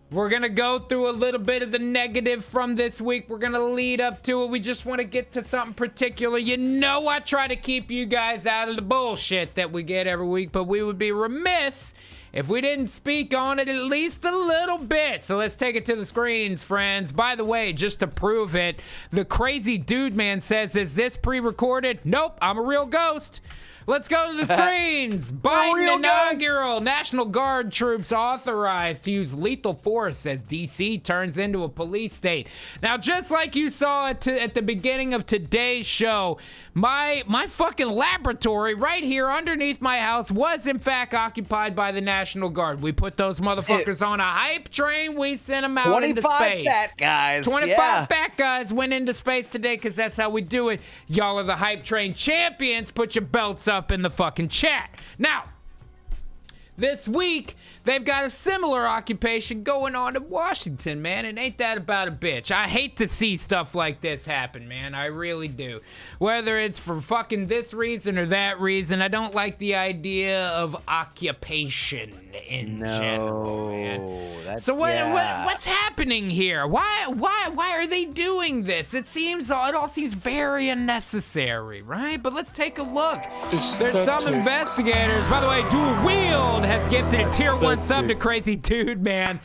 We're going to go through a little bit of the negative from this week. We're going to lead up to it. We just want to get to something particular. You know I try to keep you guys out of the bullshit that we get every week, but we would be remiss if we didn't speak on it at least a little bit. So let's take it to the screens, friends. By the way, just to prove it, the crazy dude man says, is this pre-recorded? Nope, I'm a real ghost. Let's go to the screens. Biden inaugural. National Guard troops authorized to use lethal force as D.C. turns into a police state. Now, just like you saw at the beginning of today's show, my fucking laboratory right here underneath my house was, in fact, occupied by the National Guard. We put those motherfuckers on a hype train. We sent them out into space. 25 fat guys. 25 fat guys went into space today because that's how we do it. Y'all are the hype train champions. Put your belts up in the fucking chat. Now, this week, they've got a similar occupation going on in Washington, man, and ain't that about a bitch? I hate to see stuff like this happen, man. I really do. Whether it's for fucking this reason or that reason, I don't like the idea of occupation in general, man. So what's happening here? Why are they doing this? It all seems very unnecessary, right? But let's take a look. There's some investigators. By the way, Dual Wield has gifted a tier 1 sub to Crazy Dude, man.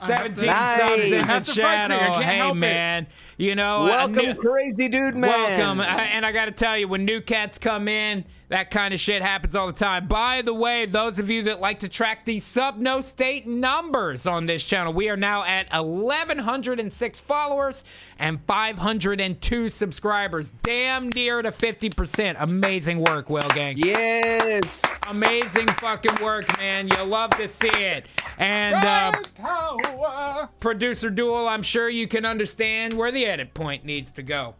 17 subs in the channel. Hey, man. You know, welcome, Crazy Dude, man. Welcome. And I got to tell you, when new cats come in, that kind of shit happens all the time. By the way, those of you that like to track the sub-no-state numbers on this channel, we are now at 1,106 followers and 502 subscribers. Damn near to 50%. Amazing work, Will Gang. Yes. Amazing fucking work, man. You'll love to see it. And Producer Duel, I'm sure you can understand where the edit point needs to go.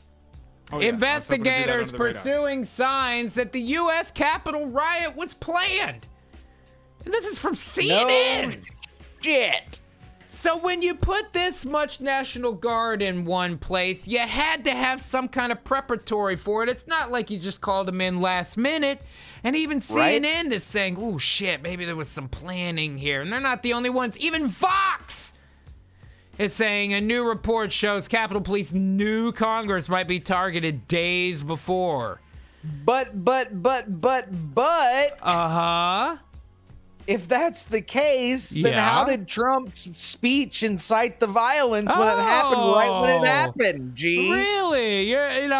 Oh, yeah. Investigators pursuing signs that the U.S. Capitol riot was planned. And this is from CNN. No shit. So when you put this much National Guard in one place, you had to have some kind of preparatory for it. It's not like you just called them in last minute. And even CNN is saying, oh, shit, maybe there was some planning here. And they're not the only ones. Even Fox is saying a new report shows Capitol Police knew Congress might be targeted days before. But. Uh-huh. If that's the case, then how did Trump's speech incite the violence when it happened right when it happened, G? Really?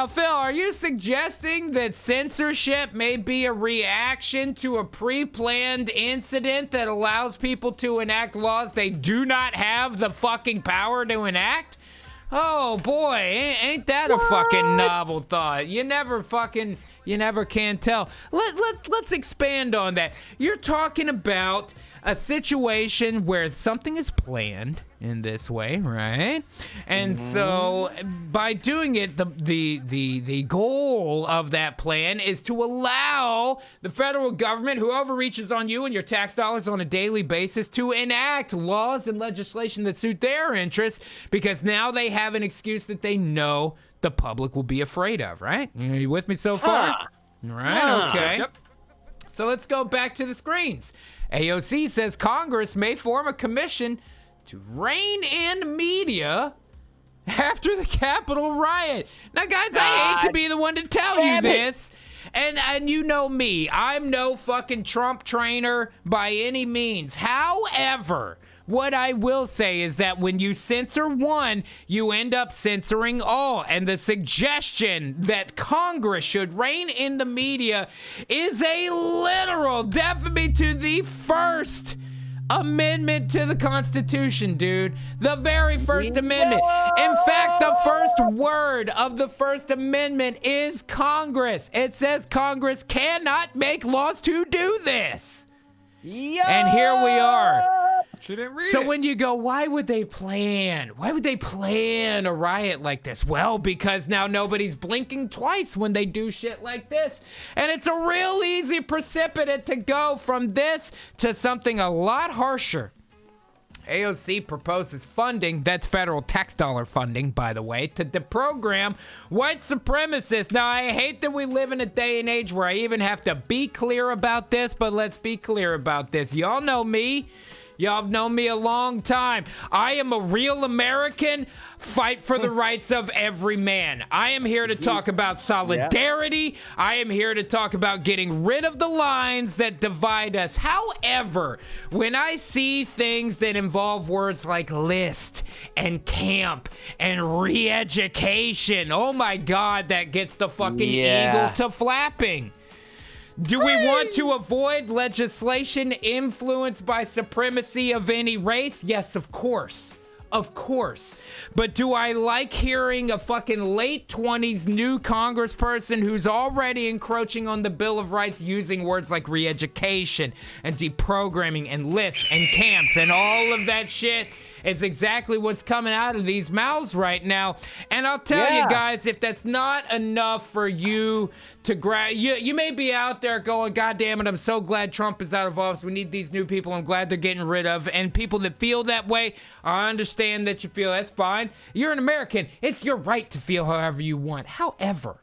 Phil, are you suggesting that censorship may be a reaction to a pre-planned incident that allows people to enact laws they do not have the fucking power to enact? Oh, boy, ain't that a fucking novel thought? You never can tell. Let's expand on that. You're talking about a situation where something is planned in this way, right? And so by doing it, the goal of that plan is to allow the federal government, who overreaches on you and your tax dollars on a daily basis, to enact laws and legislation that suit their interests, because now they have an excuse that they know the public will be afraid of, right? Are you with me so far? Right, okay. Yep. So let's go back to the screens. AOC says Congress may form a commission to rein in media after the Capitol riot. Now, guys, I hate to be the one to tell you this. And you know me, I'm no fucking Trump trainer by any means. However, what I will say is that when you censor one, you end up censoring all. And the suggestion that Congress should rein in the media is a literal defamation to the First Amendment to the Constitution, dude. The very First Amendment. In fact, the first word of the First Amendment is Congress. It says Congress cannot make laws to do this. And here we are. She didn't read So it. when you go, why would they plan a riot like this? Well, because now nobody's blinking twice when they do shit like this. And it's a real easy precipitate to go from this to something a lot harsher. AOC proposes funding, that's federal tax dollar funding, by the way, to deprogram white supremacists. Now, I hate that we live in a day and age where I even have to be clear about this, but let's be clear about this. Y'all know me. Y'all have known me a long time. I am a real American. Fight for the rights of every man. I am here to talk about solidarity. I am here to talk about getting rid of the lines that divide us. However, when I see things that involve words like list and camp and re-education, oh my God, that gets the fucking eagle to flapping. Do we want to avoid legislation influenced by supremacy of any race? Yes, of course. Of course. But do I like hearing a fucking late 20s new congressperson who's already encroaching on the Bill of Rights using words like re-education and deprogramming and lists and camps and all of that shit? Is exactly what's coming out of these mouths right now. And I'll tell you guys, if that's not enough for you to grab, you may be out there going, God damn it, I'm so glad Trump is out of office. We need these new people. I'm glad they're getting rid of. And people that feel that way, I understand that you feel that's fine. You're an American. It's your right to feel however you want. However,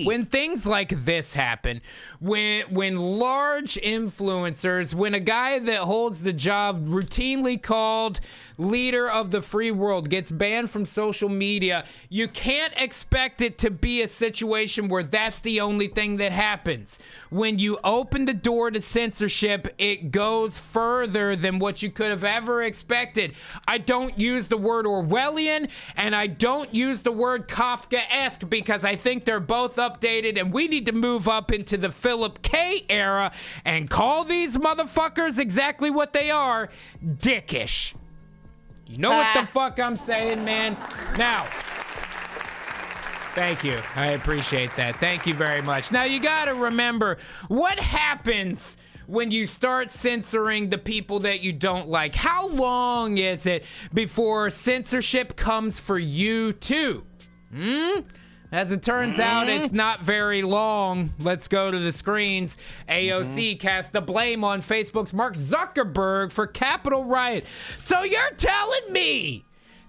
when things like this happen, when large influencers, when a guy that holds the job routinely called leader of the free world gets banned from social media, you can't expect it to be a situation where that's the only thing that happens. When you open the door to censorship, it goes further than what you could have ever expected. I don't use the word Orwellian, and I don't use the word Kafkaesque because I think they're both updated, and we need to move up into the Philip K era and call these motherfuckers exactly what they are, dickish. You know what the fuck I'm saying, man? Now, thank you. I appreciate that. Thank you very much. Now, you gotta remember, what happens when you start censoring the people that you don't like? How long is it before censorship comes for you, too? As it turns out, it's not very long. Let's go to the screens. AOC cast the blame on Facebook's Mark Zuckerberg for Capitol riot. So you're telling me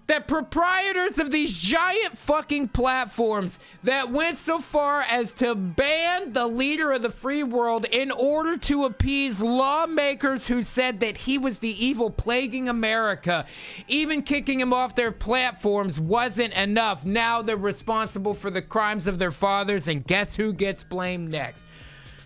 that proprietors of these giant fucking platforms that went so far as to ban the leader of the free world in order to appease lawmakers who said that he was the evil plaguing America, even kicking him off their platforms wasn't enough. Now they're responsible for the crimes of their fathers, and guess who gets blamed next?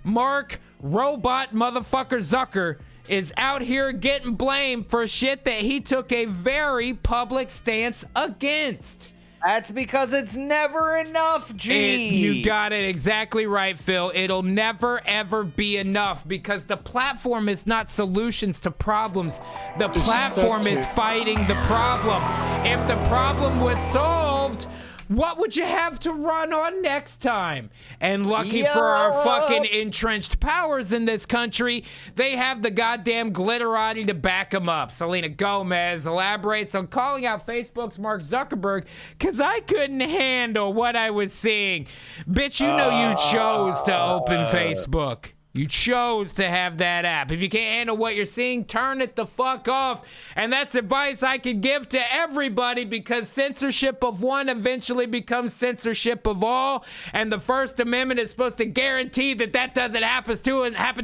Mark Robot Motherfucker Zucker is out here getting blamed for shit that he took a very public stance against. That's because it's never enough, G. You got it exactly right, Phil. It'll never, ever be enough because the platform is not solutions to problems. The platform is fighting the problem. If the problem was solved, what would you have to run on next time? And lucky for our fucking entrenched powers in this country, they have the goddamn glitterati to back them up. Selena Gomez elaborates on calling out Facebook's Mark Zuckerberg because I couldn't handle what I was seeing. Bitch, you know you chose to open Facebook. You chose to have that app. If you can't handle what you're seeing, turn it the fuck off. And that's advice I can give to everybody because censorship of one eventually becomes censorship of all. And the First Amendment is supposed to guarantee that that doesn't happen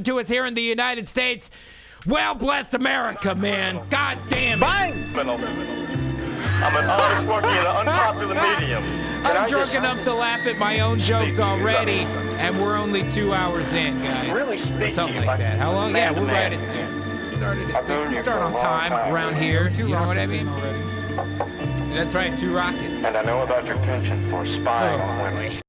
to us here in the United States. Well, bless America, man. God damn it. I'm an honest working in an unpopular medium. I'm drunk enough to laugh at my own jokes already, and we're only 2 hours in, guys. Really something like that. How long? Yeah, we're right at 2. We started at 6. We start on time around here. You know what I mean? That's right, 2 rockets. And I know about your penchant for spying on women.